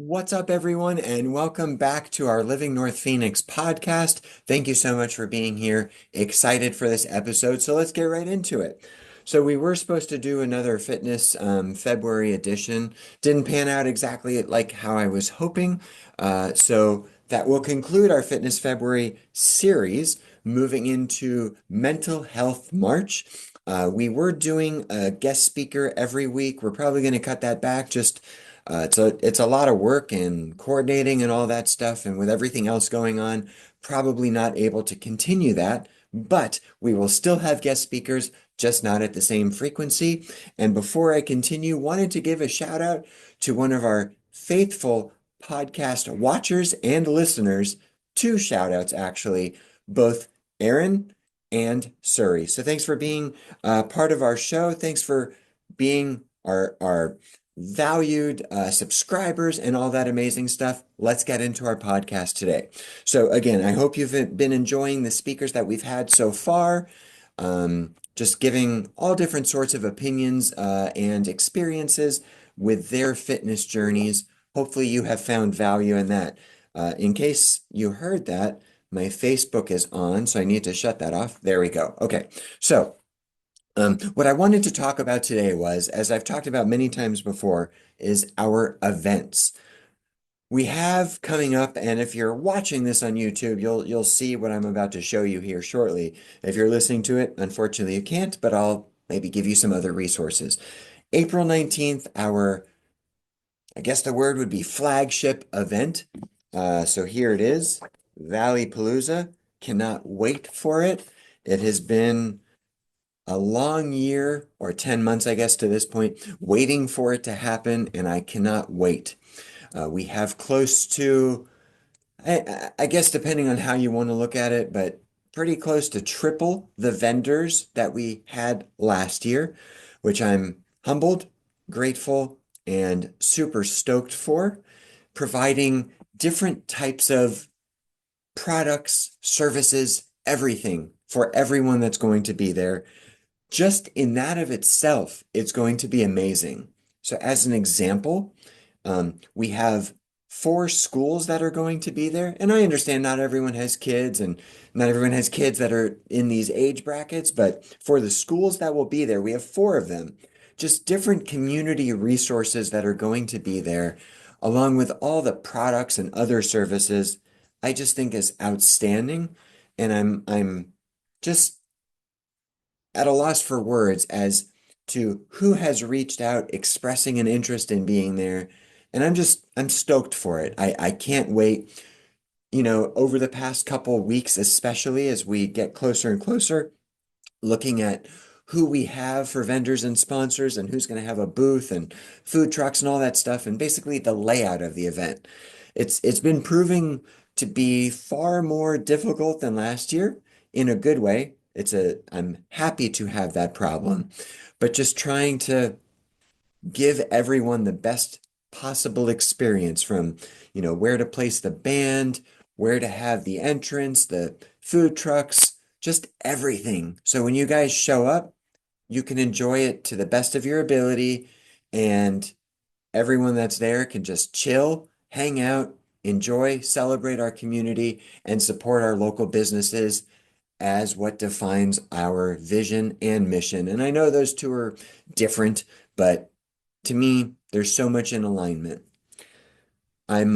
What's up, everyone, and welcome back to our Living North Phoenix podcast. Thank you so much for being here. Excited for this episode, so let's get right into it. So we were supposed to do another fitness February edition. Didn't pan out exactly like how I was hoping. So that will conclude our Fitness February series, moving into Mental Health March. We were doing a guest speaker every week. We're probably going to cut that back. Just it's a lot of work and coordinating and all that stuff, and with everything else going on, probably not able to continue that. But we will still have guest speakers, just not at the same frequency. And before I continue, wanted to give a shout out to one of our faithful podcast watchers and listeners. Two shout outs, actually, both Aaron and Surrey. So thanks for being part of our show. Thanks for being our valued subscribers and all that amazing stuff. Let's get into our podcast today. So again, I hope you've been enjoying the speakers that we've had so far. Just giving all different sorts of opinions and experiences with their fitness journeys. Hopefully you have found value in that. In case you heard that, my Facebook is on, so I need to shut that off. There we go. Okay, so what I wanted to talk about today was, as I've talked about many times before, is our events. We have coming up, and if you're watching this on YouTube, you'll see what I'm about to show you here shortly. If you're listening to it, unfortunately you can't, but I'll maybe give you some other resources. April 19th, I guess the word would be flagship event. So here it is, Valleypalooza. Cannot wait for it. It has been a long year or 10 months, I guess, to this point, waiting for it to happen, and I cannot wait. We have close to, I guess, depending on how you want to look at it, but pretty close to triple the vendors that we had last year, which I'm humbled, grateful, and super stoked for, providing different types of products, services, everything for everyone that's going to be there. Just in that of itself, it's going to be amazing. So, as an example, we have four schools that are going to be there. And I understand not everyone has kids and not everyone has kids that are in these age brackets, but for the schools that will be there, we have four of them. Just different community resources that are going to be there, along with all the products and other services, I just think is outstanding. And I'm just at a loss for words as to who has reached out expressing an interest in being there. And I'm stoked for it. I can't wait. Over the past couple weeks, especially as we get closer and closer, looking at who we have for vendors and sponsors and who's going to have a booth and food trucks and all that stuff, and basically the layout of the event. It's been proving to be far more difficult than last year in a good way. I'm happy to have that problem, but just trying to give everyone the best possible experience from, where to place the band, where to have the entrance, the food trucks, just everything. So when you guys show up, you can enjoy it to the best of your ability, and everyone that's there can just chill, hang out, enjoy, celebrate our community, and support our local businesses as what defines our vision and mission. And I know those two are different, but to me, there's so much in alignment. I'm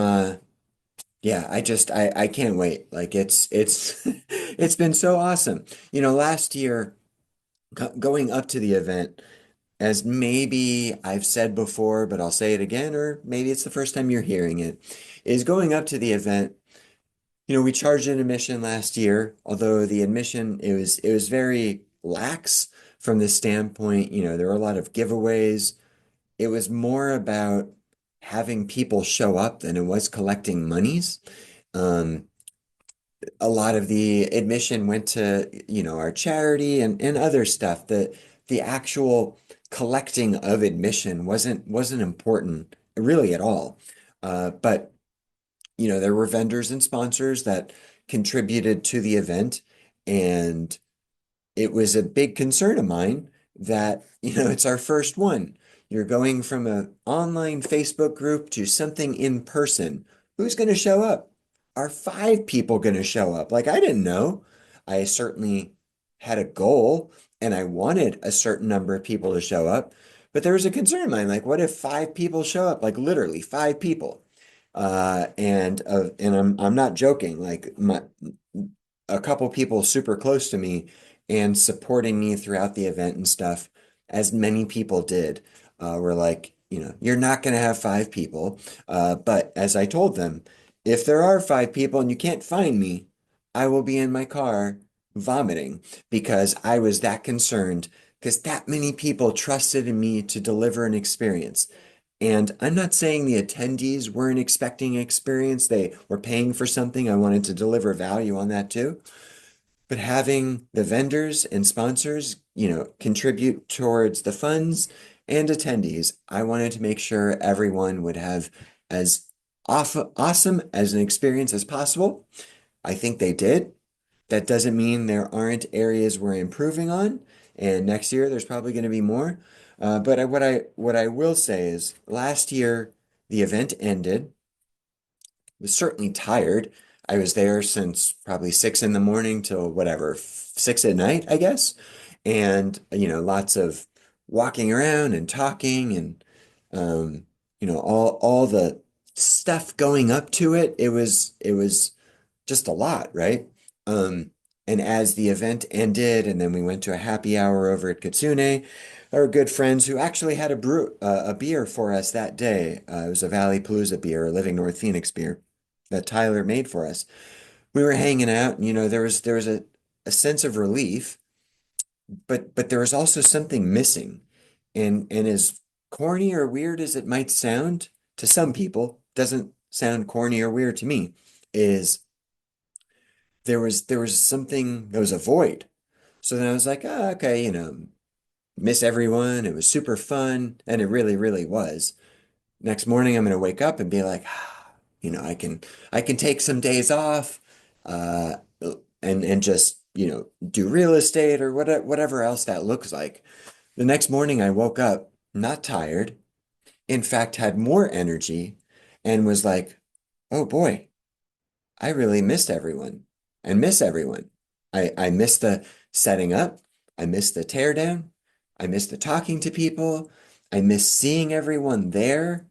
yeah, I can't wait. Like it's it's been so awesome. Last year going up to the event, as maybe I've said before, but I'll say it again, or maybe it's the first time you're hearing it, is going up to the event. We charged an admission last year, although the admission it was very lax from the standpoint, there were a lot of giveaways. It was more about having people show up than it was collecting monies. Um, a lot of the admission went to, our charity and other stuff. The actual collecting of admission wasn't important really at all. But there were vendors and sponsors that contributed to the event, and it was a big concern of mine that, it's our first one. You're going from an online Facebook group to something in person. Who's going to show up? Are five people going to show up? Like, I didn't know. I certainly had a goal and I wanted a certain number of people to show up, but there was a concern in mind. Like, what if five people show up? Like, literally five people. And I'm not joking. Like, a couple people super close to me and supporting me throughout the event and stuff, as many people did, were like, you're not going to have five people. But as I told them, if there are five people and you can't find me, I will be in my car vomiting because I was that concerned because that many people trusted in me to deliver an experience. And I'm not saying the attendees weren't expecting an experience. They were paying for something. I wanted to deliver value on that too. But having the vendors and sponsors, contribute towards the funds and attendees, I wanted to make sure everyone would have as awesome as an experience as possible. I think they did. That doesn't mean there aren't areas we're improving on, and next year there's probably going to be more. What I will say is, last year the event ended. Was certainly tired. I was there since probably 6 in the morning till whatever, 6 at night, I guess. And, lots of walking around and talking and, all the stuff going up to it. It was just a lot, right? Um, and as the event ended, and then we went to a happy hour over at Kitsune, our good friends who actually had a beer for us that day. It was a Valleypalooza beer, a Living North Phoenix beer that Tyler made for us. We were hanging out, and there was a sense of relief, but there was also something missing. And as corny or weird as it might sound to some people, doesn't sound corny or weird to me, is there was something, there was a void. So then I was like, oh, okay, miss everyone. It was super fun, and it really, really was. Next morning I'm going to wake up and be like, I can take some days off, uh, and just, do real estate or whatever else that looks like. The next morning I woke up not tired, in fact, had more energy and was like, oh boy, I really missed everyone and miss everyone. I miss the setting up. I miss the teardown. I miss the talking to people. I miss seeing everyone there,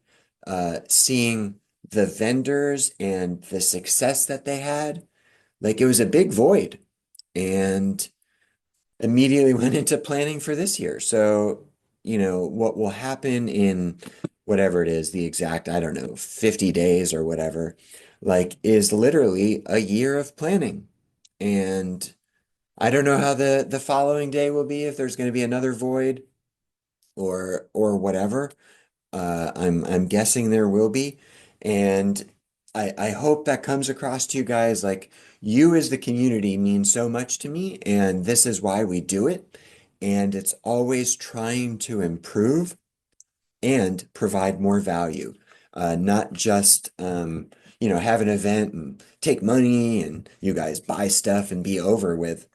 seeing the vendors and the success that they had. Like, it was a big void, and immediately went into planning for this year. So, what will happen in whatever it is, the exact, I don't know, 50 days or whatever, like, is literally a year of planning. And I don't know how the following day will be, if there's going to be another void or whatever. I'm guessing there will be. And I hope that comes across to you guys. Like, you as the community mean so much to me, and this is why we do it. And it's always trying to improve and provide more value. Not just have an event and take money and you guys buy stuff and be over with.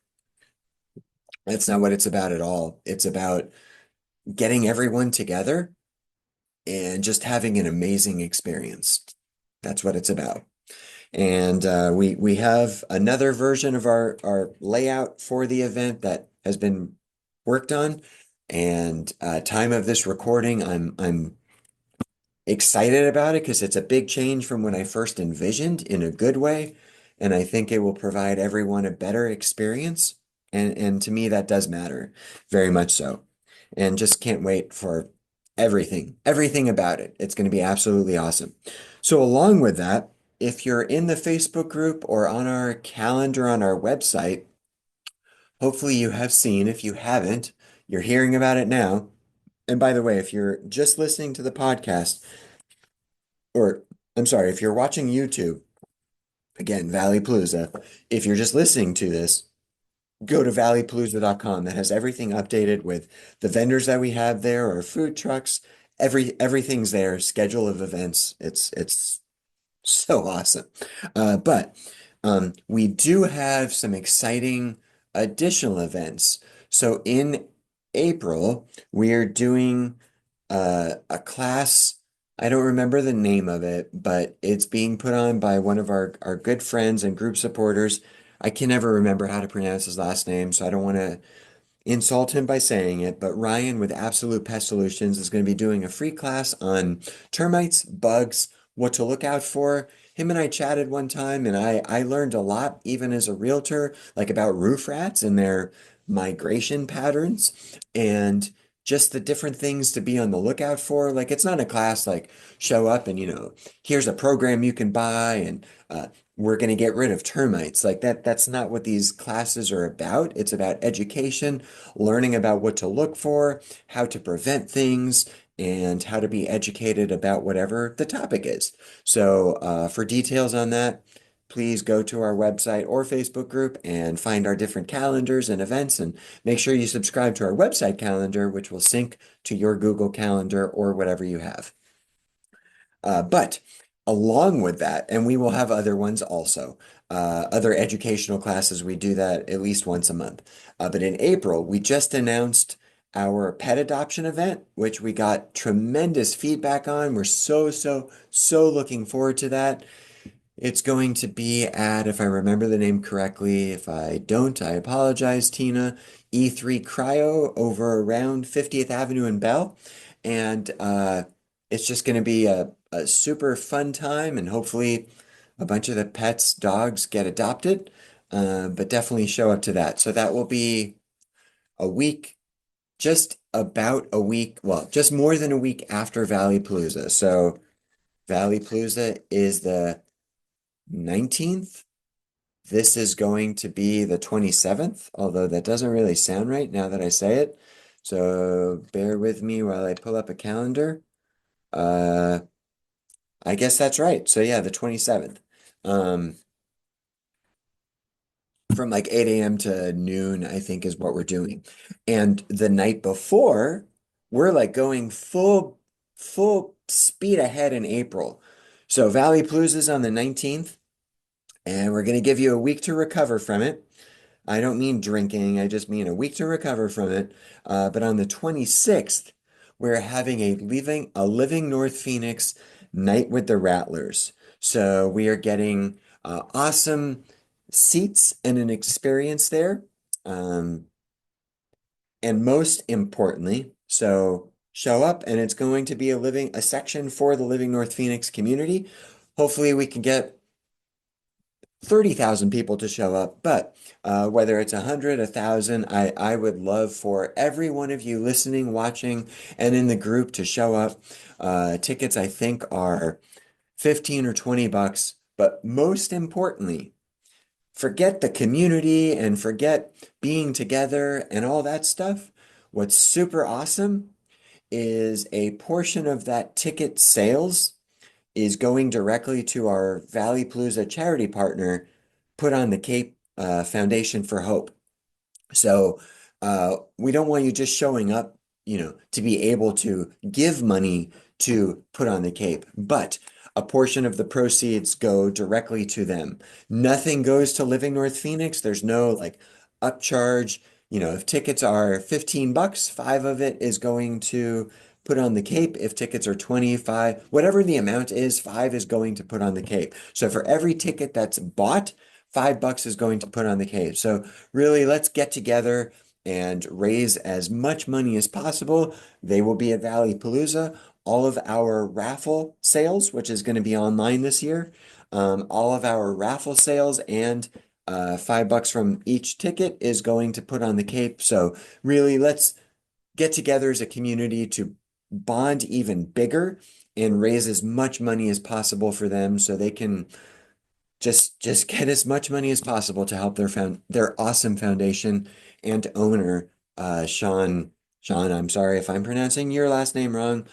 That's not what it's about at all. It's about getting everyone together and just having an amazing experience. That's what it's about. And we have another version of our layout for the event that has been worked on. And time of this recording, I'm excited about it because it's a big change from when I first envisioned, in a good way. And I think it will provide everyone a better experience. And to me, that does matter very much so. And just can't wait for everything about it. It's going to be absolutely awesome. So along with that, if you're in the Facebook group or on our calendar on our website, hopefully you have seen. If you haven't, you're hearing about it now. And by the way, if you're just listening to the podcast, or I'm sorry, if you're watching YouTube, again, Valleypalooza, if you're just listening to this, go to valleypalooza.com. That has everything updated with the vendors that we have there, our food trucks, everything's there, schedule of events. It's so awesome. But we do have some exciting additional events. So in April, we are doing a class. I don't remember the name of it, but it's being put on by one of our good friends and group supporters. I can never remember how to pronounce his last name, so I don't want to insult him by saying it, but Ryan with Absolute Pest Solutions is going to be doing a free class on termites, bugs, what to look out for. Him and I chatted one time, and I learned a lot, even as a realtor, like about roof rats and their migration patterns and just the different things to be on the lookout for. Like, it's not a class like show up and, here's a program you can buy and we're going to get rid of termites. Like that's not what these classes are about. It's about education, learning about what to look for, how to prevent things, and how to be educated about whatever the topic is. So, for details on that, please go to our website or Facebook group and find our different calendars and events, and make sure you subscribe to our website calendar, which will sync to your Google Calendar or whatever you have. But along with that, and we will have other ones also, other educational classes, we do that at least once a month. But in April, we just announced our pet adoption event, which we got tremendous feedback on. We're so looking forward to that. It's going to be at, if I remember the name correctly, if I don't, I apologize, Tina, E3 Cryo over around 50th Avenue in Bell. And it's just going to be a super fun time, and hopefully a bunch of the pets, dogs get adopted. But definitely show up to that. So that will be a week, just about a week, well, just more than a week after Valleypalooza. So Valleypalooza is the 19th. This is going to be the 27th, although that doesn't really sound right now that I say it. So bear with me while I pull up a calendar. Uh, I guess that's right. So yeah, the 27th. Um, from like 8 a.m. to noon, I think is what we're doing. And the night before, we're like going full speed ahead in April. So Valleypalooza is on the 19th, and we're going to give you a week to recover from it. I don't mean drinking, I just mean a week to recover from it. But on the 26th, we're having a Living North Phoenix night with the Rattlers. So we are getting awesome seats and an experience there. Um, and most importantly, so show up, and it's going to be a section for the Living North Phoenix community. Hopefully we can get 30,000 people to show up, but whether it's 100, 1,000, I would love for every one of you listening, watching, and in the group to show up. Tickets, I think, are 15 or 20 bucks, but most importantly, forget the community and forget being together and all that stuff. What's super awesome is a portion of that ticket sales is going directly to our Valleypalooza charity partner, Put on the Cape Foundation for Hope. So we don't want you just showing up, to be able to give money to Put on the Cape, but a portion of the proceeds go directly to them. Nothing goes to Living North Phoenix. There's no like upcharge. If tickets are 15 bucks, five of it is going to Put on the Cape. If tickets are 25, whatever the amount is, five is going to Put on the Cape. So for every ticket that's bought, 5 bucks is going to Put on the Cape. So really, let's get together and raise as much money as possible. They will be at Valleypalooza. All of our raffle sales, which is going to be online this year, all of our raffle sales and 5 bucks from each ticket is going to Put on the Cape. So really, let's get together as a community to bond even bigger and raise as much money as possible for them so they can just get as much money as possible to help their awesome foundation and owner, Sean, I'm sorry if I'm pronouncing your last name wrong,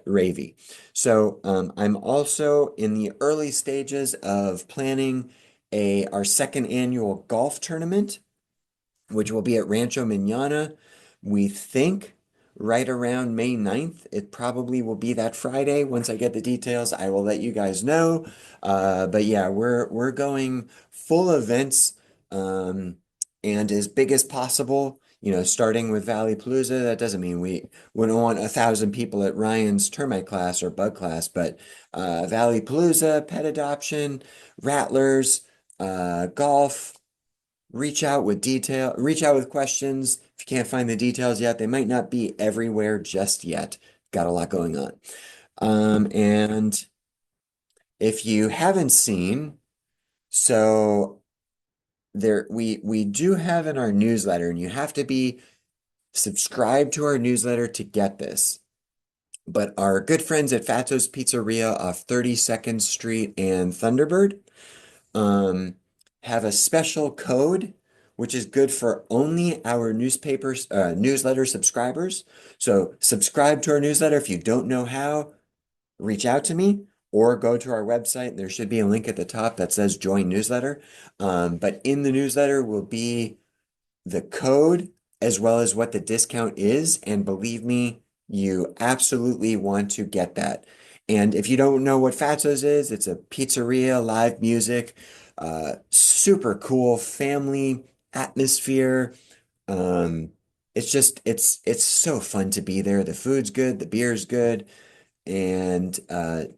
Ravi. So I'm also in the early stages of planning our second annual golf tournament, which will be at Rancho Mañana. We think right around May 9th. It probably will be that Friday. Once I get the details, I will let you guys know. But yeah, we're going full events and as big as possible. starting with Valleypalooza, that doesn't mean we don't want 1,000 people at Ryan's termite class or bug class, but Valleypalooza, pet adoption, Rattlers, golf, reach out with questions. If you can't find the details yet, they might not be everywhere just yet. Got a lot going on. And if you haven't seen, so we do have in our newsletter, and you have to be subscribed to our newsletter to get this. But our good friends at Fatso's Pizzeria off 32nd Street and Thunderbird um, have a special code, which is good for only our newsletter subscribers. So subscribe to our newsletter. If you don't know how, reach out to me or go to our website. There should be a link at the top that says join newsletter. But in the newsletter will be the code as well as what the discount is. And believe me, you absolutely want to get that. And if you don't know what Fatso's is, it's a pizzeria, live music, super cool family atmosphere. Um, it's so fun to be there. The food's good, the beer's good, and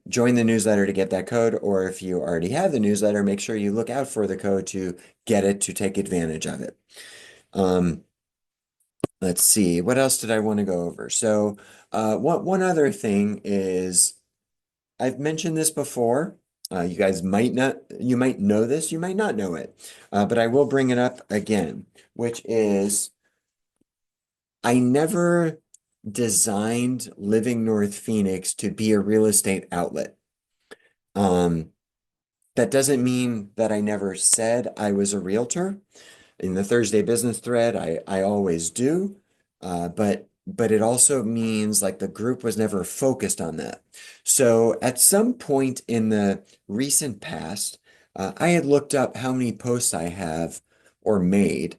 join the newsletter to get that code. Or if you already have the newsletter, make sure you look out for the code to get it to take advantage of it. Um, let's see, what else did I want to go over? So, one other thing is I've mentioned this before. You guys might not, you might know this, you might not know it, but I will bring it up again, which is I never designed Living North Phoenix to be a real estate outlet. Um, that doesn't mean that I never said I was a realtor. In the Thursday business thread, I always do. But it also means like the group was never focused on that. So at some point in the recent past, I had looked up how many posts I have or made,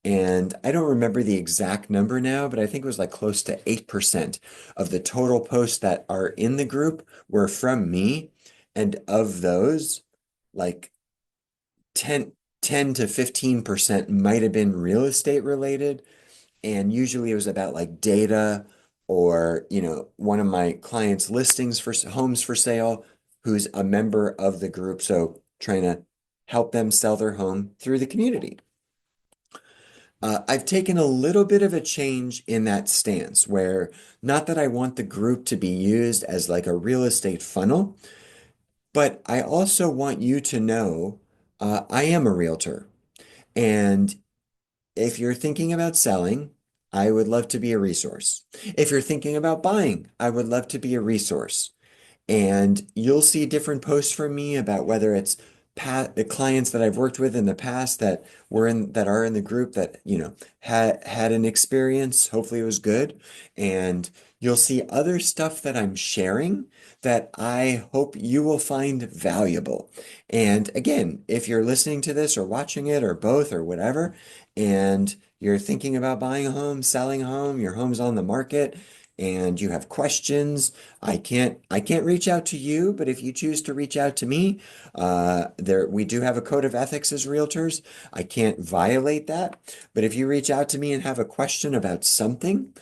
and I don't remember the exact number now, but I think it was like close to 8% of the total posts that are in the group were from me. And of those, like 10, 10 to 15% might have been real estate related. And usually it was about like data or, one of my clients' listings for homes for sale, who's a member of the group. So trying to help them sell their home through the community. I've taken a little bit of a change in that stance where not that I want the group to be used as like a real estate funnel, but I also want you to know I am a realtor. And if you're thinking about selling, I would love to be a resource. If you're thinking about buying, I would love to be a resource. And you'll see different posts from me about whether it's the clients that I've worked with in the past that are in the group that, had an experience. Hopefully it was good. And you'll see other stuff that I'm sharing that I hope you will find valuable. And again, if you're listening to this or watching it or both or whatever, and you're thinking about buying a home, selling a home, your home's on the market, and you have questions, I can't reach out to you, but if you choose to reach out to me, we do have a code of ethics as realtors. I can't violate that. But if you reach out to me and have a question about something,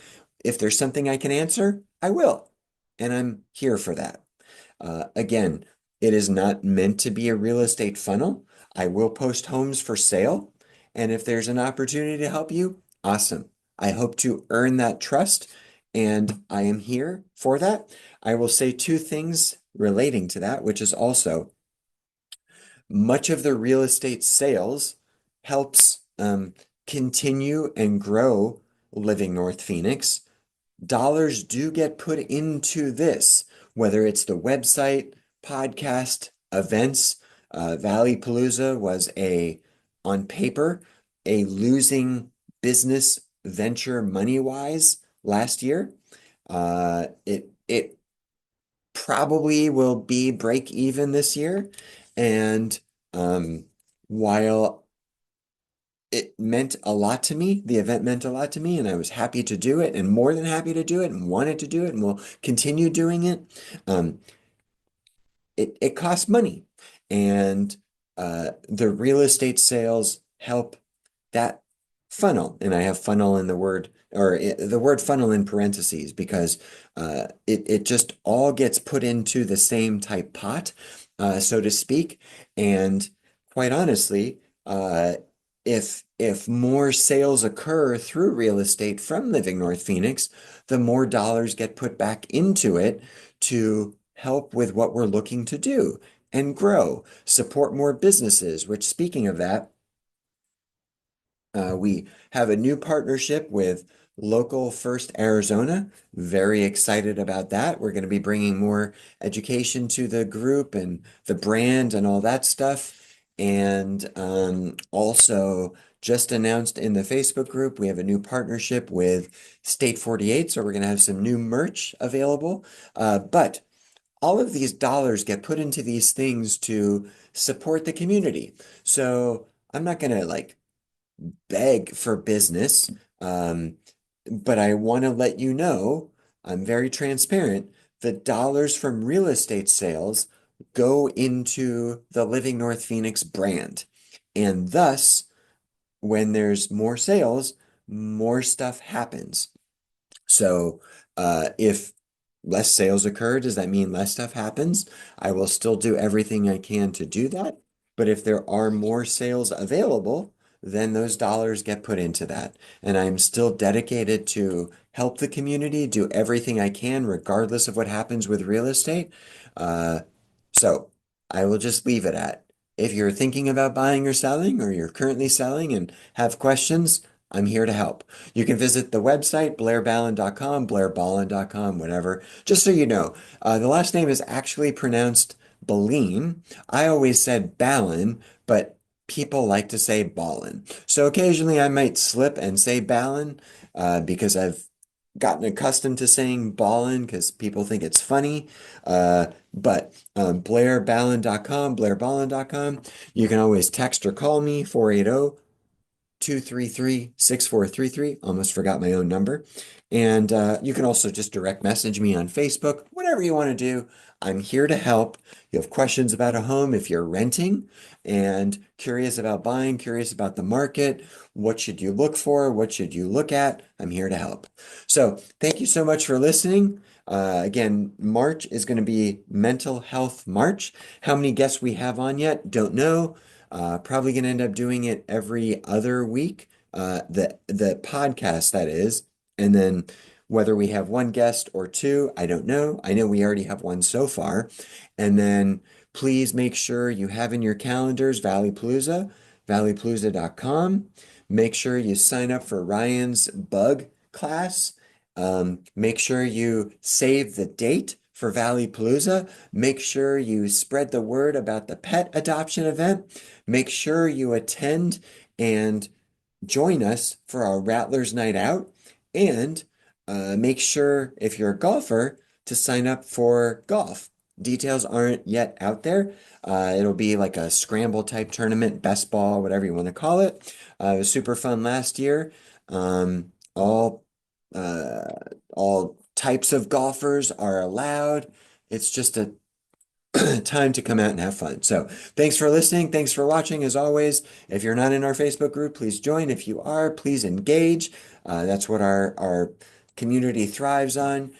if there's something I can answer, I will. And I'm here for that. Again, it is not meant to be a real estate funnel. I will post homes for sale. And if there's an opportunity to help you, awesome. I hope to earn that trust, and I am here for that. I will say two things relating to that, which is also much of the real estate sales helps continue and grow Living North Phoenix. Dollars do get put into this, whether it's the website, podcast, events. Valleypalooza was on paper, a losing business venture money-wise last year. It probably will be break even this year. And while it meant a lot to me, the event meant a lot to me, and I was happy to do it and more than happy to do it and wanted to do it and will continue doing it. Um, it costs money. And the real estate sales help that funnel, and I have funnel in the word or the word funnel in parentheses because it just all gets put into the same type pot, so to speak. And quite honestly, if more sales occur through real estate from Living North Phoenix, the more dollars get put back into it to help with what we're looking to do and grow, support more businesses, which speaking of that, we have a new partnership with Local First Arizona. Very excited about that. We're going to be bringing more education to the group and the brand and all that stuff. And also, just announced in the Facebook group, we have a new partnership with State 48. So we're going to have some new merch available. But all of these dollars get put into these things to support the community. So I'm not going to like beg for business. Um, but I want to let you know, I'm very transparent. The dollars from real estate sales go into the Living North Phoenix brand. And thus, when there's more sales, more stuff happens. So, if less sales occur, does that mean less stuff happens? I will still do everything I can to do that. But if there are more sales available, then those dollars get put into that. And I'm still dedicated to help the community, do everything I can, regardless of what happens with real estate. Uh, so I will just leave it at if you're thinking about buying or selling, or you're currently selling and have questions, I'm here to help. You can visit the website, blairballin.com, blairballin.com, whatever. Just so you know, the last name is actually pronounced Ballin. I always said Ballin, but people like to say Ballin. So occasionally I might slip and say Ballin because I've gotten accustomed to saying Ballin because people think it's funny. But blairballin.com, blairballin.com. You can always text or call me, 480 233-6433. Almost forgot my own number. And you can also just direct message me on Facebook, whatever you want to do. I'm here to help. You have questions about a home if you're renting and curious about buying, curious about the market. What should you look for? What should you look at? I'm here to help. So thank you so much for listening. Again, March is going to be Mental Health March. How many guests we have on yet? Don't know. Probably gonna end up doing it every other week. The podcast that is, and then whether we have one guest or two, I don't know. I know we already have one so far. And then please make sure you have in your calendars Valleypalooza, valleypalooza.com. Make sure you sign up for Ryan's bug class. Make sure you save the date for Valleypalooza. Make sure you spread the word about the pet adoption event. Make sure you attend and join us for our Rattlers Night Out. And make sure, if you're a golfer, to sign up for golf. Details aren't yet out there. It'll be like a scramble type tournament, best ball, whatever you want to call it. It was super fun last year. All uh, all types of golfers are allowed. It's just a time to come out and have fun. So thanks for listening. Thanks for watching. As always, if you're not in our Facebook group, please join. If you are, please engage. That's what our community thrives on.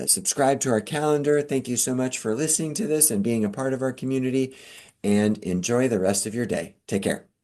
Subscribe to our calendar. Thank you so much for listening to this and being a part of our community, and enjoy the rest of your day. Take care.